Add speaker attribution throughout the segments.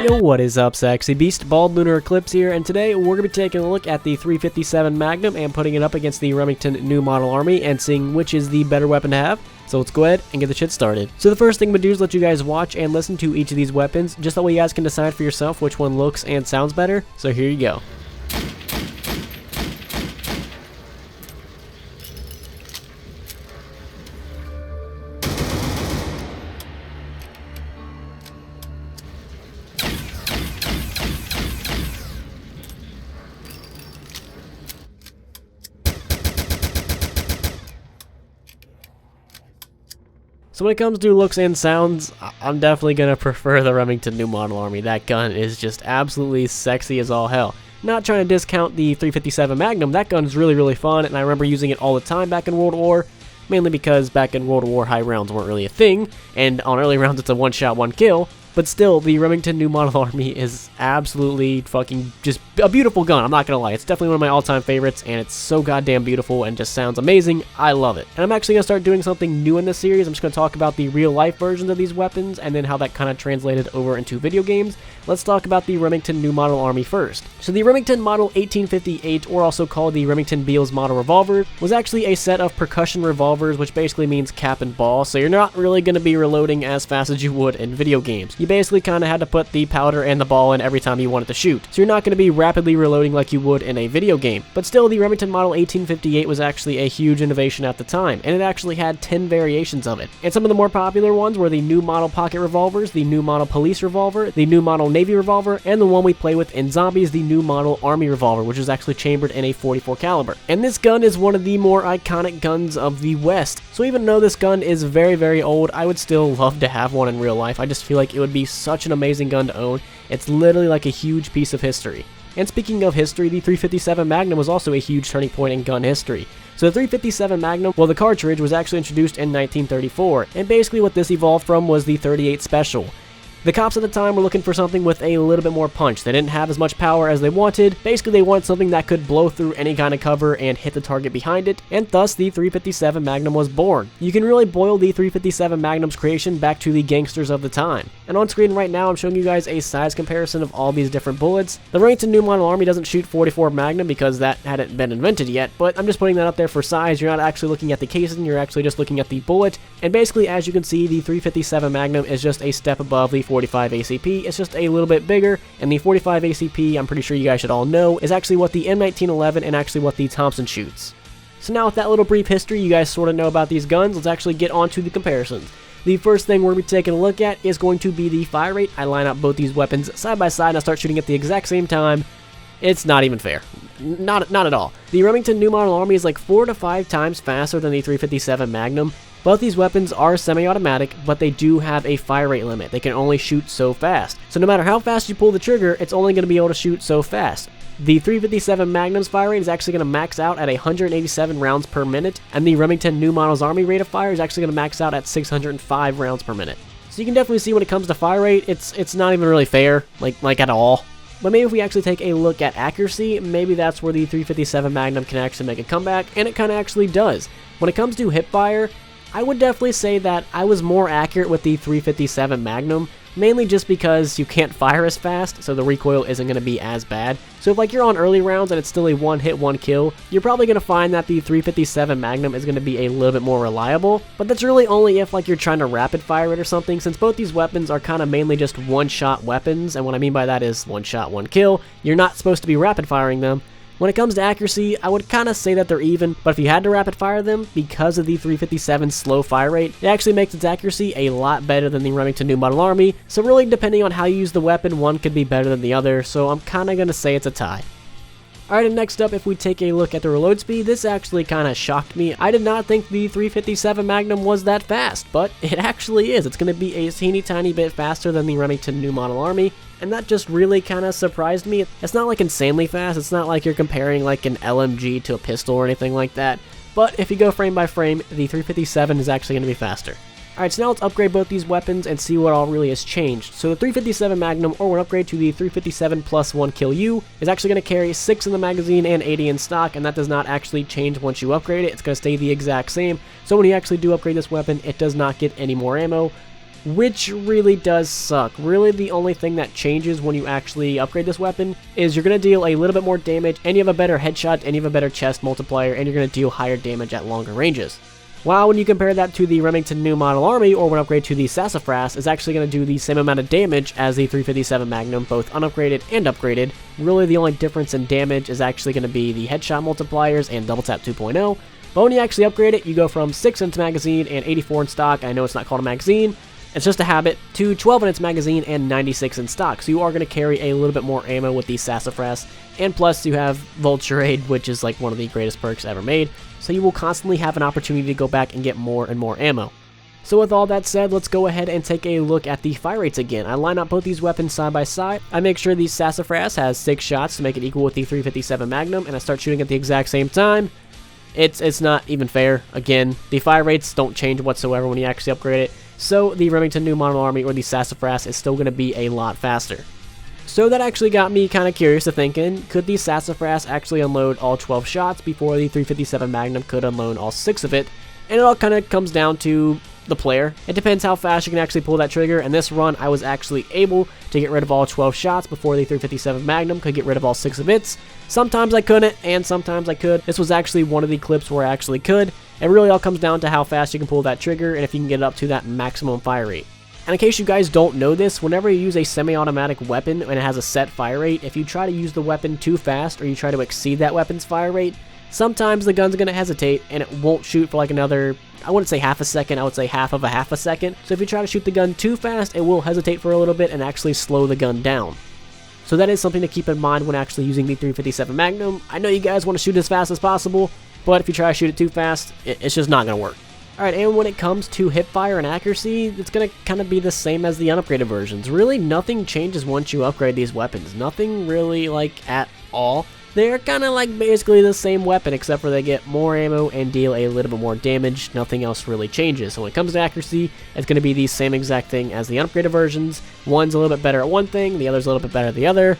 Speaker 1: Yo, what is up, Sexy Beast? Bald Lunar Eclipse here, and today we're going to be taking a look at the 357 Magnum and putting it up against the Remington New Model Army and seeing which is the better weapon to have. So let's go ahead and get the shit started. So the first thing I'm going to do is let you guys watch and listen to each of these weapons, just that way you guys can decide for yourself which one looks and sounds better. So here you go. So when it comes to looks and sounds, I'm definitely going to prefer the Remington New Model Army. That gun is just absolutely sexy as all hell. Not trying to discount the 357 Magnum, that gun is really fun, and I remember using it all the time back in World War, mainly because back in World War high rounds weren't really a thing, and on early rounds it's a one shot, one kill. But still, the Remington New Model Army is absolutely fucking just a beautiful gun, I'm not gonna lie. It's definitely one of my all-time favorites, and it's so goddamn beautiful and just sounds amazing. I love it. And I'm actually gonna start doing something new in this series. I'm just gonna talk about the real-life versions of these weapons, and then how that kind of translated over into video games. Let's talk about the Remington New Model Army first. So the Remington Model 1858, or also called the Remington Beals Model Revolver, was actually a set of percussion revolvers, which basically means cap and ball, so you're not really gonna be reloading as fast as you would in video games. You basically kind of had to put the powder and the ball in every time you wanted to shoot. So you're not going to be rapidly reloading like you would in a video game. But still, the Remington Model 1858 was actually a huge innovation at the time, and it actually had 10 variations of it. And some of the more popular ones were the new model pocket revolvers, the new model police revolver, the new model navy revolver, and the one we play with in zombies, the new model army revolver, which is actually chambered in a 44 caliber. And this gun is one of the more iconic guns of the West. So even though this gun is very old, I would still love to have one in real life. I just feel like it would be such an amazing gun to own. It's literally like a huge piece of history. And speaking of history, the 357 Magnum was also a huge turning point in gun history. So the 357 Magnum, well, the cartridge was actually introduced in 1934, and basically what this evolved from was the 38 Special. The cops at the time were looking for something with a little bit more punch. They didn't have as much power as they wanted. Basically, they wanted something that could blow through any kind of cover and hit the target behind it, and thus the 357 Magnum was born. You can really boil the 357 Magnum's creation back to the gangsters of the time. And on screen right now, I'm showing you guys a size comparison of all these different bullets. The Remington New Model Army doesn't shoot 44 Magnum because that hadn't been invented yet, but I'm just putting that up there for size. You're not actually looking at the casing, you're actually just looking at the bullet. And basically, as you can see, the 357 Magnum is just a step above the 45 ACP. It's just a little bit bigger, and the 45 ACP, I'm pretty sure you guys should all know, is actually what the M1911 and actually what the Thompson shoots. So now with that little brief history, you guys sort of know about these guns, let's actually get on to the comparisons. The first thing we're going to be taking a look at is going to be the fire rate. I line up both these weapons side by side and I start shooting at the exact same time. It's not even fair. Not at all. The Remington New Model Army is like 4 to 5 times faster than the 357 Magnum. Both these weapons are semi-automatic, but they do have a fire rate limit. They can only shoot so fast. So no matter how fast you pull the trigger, it's only going to be able to shoot so fast. The 357 Magnum's fire rate is actually going to max out at 187 rounds per minute, and the Remington New Model's Army rate of fire is actually going to max out at 605 rounds per minute. So you can definitely see when it comes to fire rate, it's not even really fair, like at all. But maybe if we actually take a look at accuracy, maybe that's where the 357 Magnum can actually make a comeback, and it kind of actually does. When it comes to hip fire, I would definitely say that I was more accurate with the 357 Magnum, mainly just because you can't fire as fast, so the recoil isn't going to be as bad. So if like you're on early rounds and it's still a one hit, one kill, you're probably going to find that the 357 Magnum is going to be a little bit more reliable, but that's really only if like you're trying to rapid fire it or something, since both these weapons are kind of mainly just one-shot weapons, and what I mean by that is one shot, one kill. You're not supposed to be rapid firing them. When it comes to accuracy, I would kind of say that they're even, but if you had to rapid fire them, because of the 357's slow fire rate, it actually makes its accuracy a lot better than the Remington New Model Army, so really depending on how you use the weapon, one could be better than the other, so I'm kind of going to say it's a tie. Alright, and next up, if we take a look at the reload speed, this actually kind of shocked me. I did not think the 357 Magnum was that fast, but it actually is. It's going to be a teeny tiny bit faster than the Remington New Model Army, and that just really kind of surprised me. It's not like insanely fast, it's not like you're comparing like an LMG to a pistol or anything like that, but if you go frame by frame, the 357 is actually going to be faster. Alright, so now let's upgrade both these weapons and see what all really has changed. So the 357 Magnum, or an upgrade to the 357 plus 1 Kill U, is actually going to carry 6 in the magazine and 80 in stock, and that does not actually change once you upgrade it. It's going to stay the exact same. So when you actually do upgrade this weapon, it does not get any more ammo. which really does suck. Really, the only thing that changes when you actually upgrade this weapon is you're going to deal a little bit more damage, and you have a better headshot, and you have a better chest multiplier, and you're going to deal higher damage at longer ranges. While when you compare that to the Remington New Model Army, or when upgraded to the Sassafras, is actually going to do the same amount of damage as the 357 Magnum, both unupgraded and upgraded. Really, the only difference in damage is actually going to be the headshot multipliers and double tap 2.0. But when you actually upgrade it, you go from 6 in its magazine and 84 in stock. I know it's not called a magazine, it's just a habit, to 12 in its magazine and 96 in stock. So you are going to carry a little bit more ammo with the Sassafras, and plus you have Vulture Aid, which is like one of the greatest perks ever made. So you will constantly have an opportunity to go back and get more and more ammo. So with all that said, let's go ahead and take a look at the fire rates again. I line up both these weapons side by side. I make sure the Sassafras has 6 shots to make it equal with the 357 Magnum, and I start shooting at the exact same time. It's not even fair. Again, the fire rates don't change whatsoever when you actually upgrade it, so the Remington New Model Army or the Sassafras is still going to be a lot faster. So that actually got me kind of curious to thinking, could the Sassafras actually unload all 12 shots before the 357 Magnum could unload all 6 of it? And it all kind of comes down to the player. It depends how fast you can actually pull that trigger, and this run I was actually able to get rid of all 12 shots before the 357 Magnum could get rid of all 6 of its. Sometimes I couldn't, and sometimes I could. This was actually one of the clips where I actually could. It really all comes down to how fast you can pull that trigger and if you can get it up to that maximum fire rate. And in case you guys don't know this, whenever you use a semi-automatic weapon and it has a set fire rate, if you try to use the weapon too fast or you try to exceed that weapon's fire rate, sometimes the gun's going to hesitate and it won't shoot for like another, I wouldn't say half a second, I would say half a second. So if you try to shoot the gun too fast, it will hesitate for a little bit and actually slow the gun down. So that is something to keep in mind when actually using the 357 Magnum. I know you guys want to shoot as fast as possible, but if you try to shoot it too fast, it's just not going to work. Alright, and when it comes to hipfire and accuracy, it's going to kind of be the same as the unupgraded versions. Really, nothing changes once you upgrade these weapons. Nothing really, like, at all. They're kind of like basically the same weapon, except for they get more ammo and deal a little bit more damage. Nothing else really changes. So when it comes to accuracy, it's going to be the same exact thing as the unupgraded versions. One's a little bit better at one thing, the other's a little bit better at the other.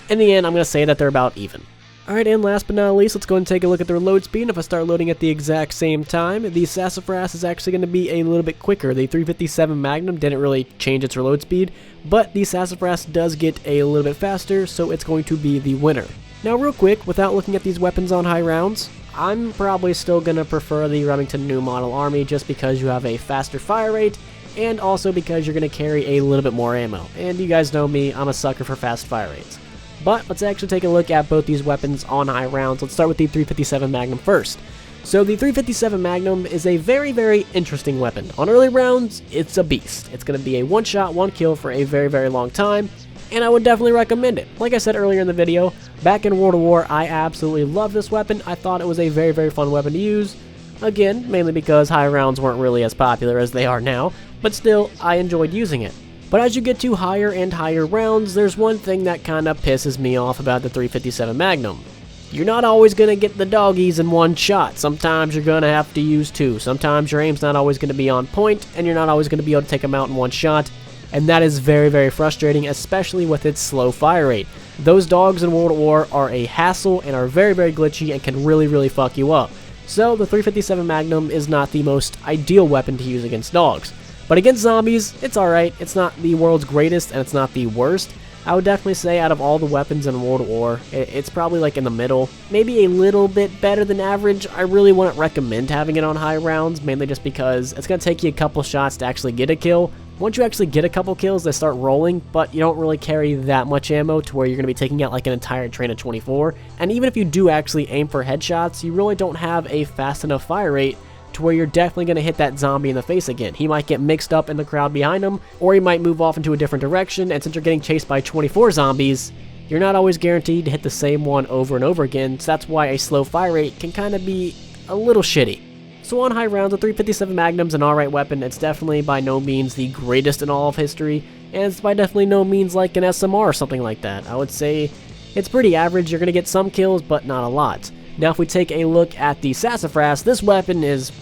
Speaker 1: In the end, I'm going to say that they're about even. Alright, and last but not least, let's go and take a look at their load speed. If I start loading at the exact same time, the Sassafras is actually going to be a little bit quicker. The 357 Magnum didn't really change its reload speed, but the Sassafras does get a little bit faster, so it's going to be the winner. Now real quick, without looking at these weapons on high rounds, I'm probably still going to prefer the Remington New Model Army just because you have a faster fire rate, and also because you're going to carry a little bit more ammo. And you guys know me, I'm a sucker for fast fire rates. But let's actually take a look at both these weapons on high rounds. Let's start with the 357 Magnum first. So the 357 Magnum is a very, very interesting weapon. On early rounds, it's a beast. It's going to be a one-shot, one-kill for a very, very long time, and I would definitely recommend it. Like I said earlier in the video, back in World of War, I absolutely love this weapon. I thought it was a very, very fun weapon to use. Again, mainly because high rounds weren't really as popular as they are now, but still, I enjoyed using it. But as you get to higher and higher rounds, there's one thing that kind of pisses me off about the 357 Magnum. You're not always going to get the doggies in one shot. Sometimes you're going to have to use 2. Sometimes your aim's not always going to be on point, and you're not always going to be able to take them out in one shot. And that is very, very frustrating, especially with its slow fire rate. Those dogs in World at War are a hassle and are very, very glitchy and can really, really fuck you up. So the 357 Magnum is not the most ideal weapon to use against dogs. But against zombies, it's alright. It's not the world's greatest, and it's not the worst. I would definitely say out of all the weapons in World at War, it's probably like in the middle. Maybe a little bit better than average. I really wouldn't recommend having it on high rounds, mainly just because it's going to take you a couple shots to actually get a kill. Once you actually get a couple kills, they start rolling, but you don't really carry that much ammo to where you're going to be taking out like an entire train of 24. And even if you do actually aim for headshots, you really don't have a fast enough fire rate to where you're definitely going to hit that zombie in the face again. He might get mixed up in the crowd behind him, or he might move off into a different direction, and since you're getting chased by 24 zombies, you're not always guaranteed to hit the same one over and over again, so that's why a slow fire rate can kind of be a little shitty. So on high rounds, the 357 Magnum's an alright weapon. It's definitely by no means the greatest in all of history, and it's by definitely no means like an SMR or something like that. I would say it's pretty average. You're going to get some kills, but not a lot. Now if we take a look at the Sassafras, this weapon is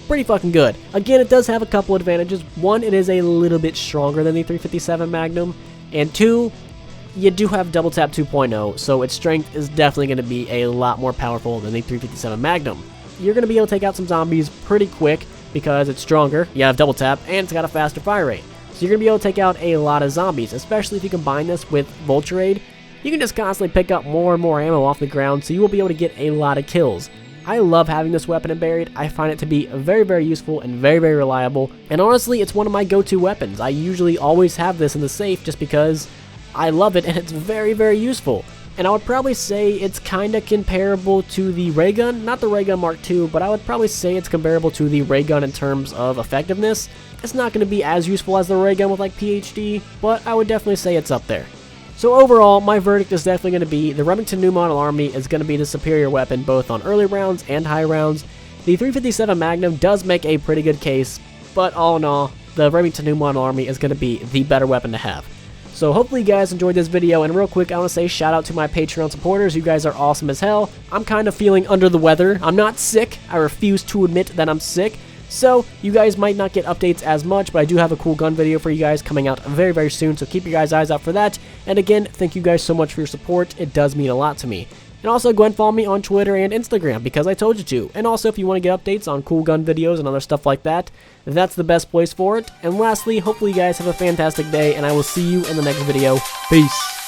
Speaker 1: pretty fucking good. Again, it does have a couple advantages. One, it is a little bit stronger than the 357 Magnum, and 2, you do have double tap 2.0, so its strength is definitely going to be a lot more powerful than the 357 Magnum. You're going to be able to take out some zombies pretty quick because it's stronger, you have double tap, and it's got a faster fire rate. So you're going to be able to take out a lot of zombies, especially if you combine this with Vulture Aid. You can just constantly pick up more and more ammo off the ground, so you will be able to get a lot of kills. I love having this weapon in Buried. I find it to be very, very useful and very, very reliable. And honestly, it's one of my go-to weapons. I usually always have this in the safe just because I love it and it's very, very useful. And I would probably say it's kind of comparable to the ray gun. Not the ray gun Mark II, but I would probably say it's comparable to the ray gun in terms of effectiveness. It's not going to be as useful as the ray gun with like PhD, but I would definitely say it's up there. So overall, my verdict is definitely going to be the Remington New Model Army is going to be the superior weapon both on early rounds and high rounds. The 357 Magnum does make a pretty good case, but all in all, the Remington New Model Army is going to be the better weapon to have. So hopefully you guys enjoyed this video, and real quick I want to say shout out to my Patreon supporters. You guys are awesome as hell. I'm kind of feeling under the weather. I'm not sick. I refuse to admit that I'm sick. So you guys might not get updates as much, but I do have a cool gun video for you guys coming out very, very soon, so keep your guys' eyes out for that. And again, thank you guys so much for your support. It does mean a lot to me. And also go ahead and follow me on Twitter and Instagram because I told you to. And also if you want to get updates on cool gun videos and other stuff like that, that's the best place for it. And lastly, hopefully you guys have a fantastic day, and I will see you in the next video. Peace.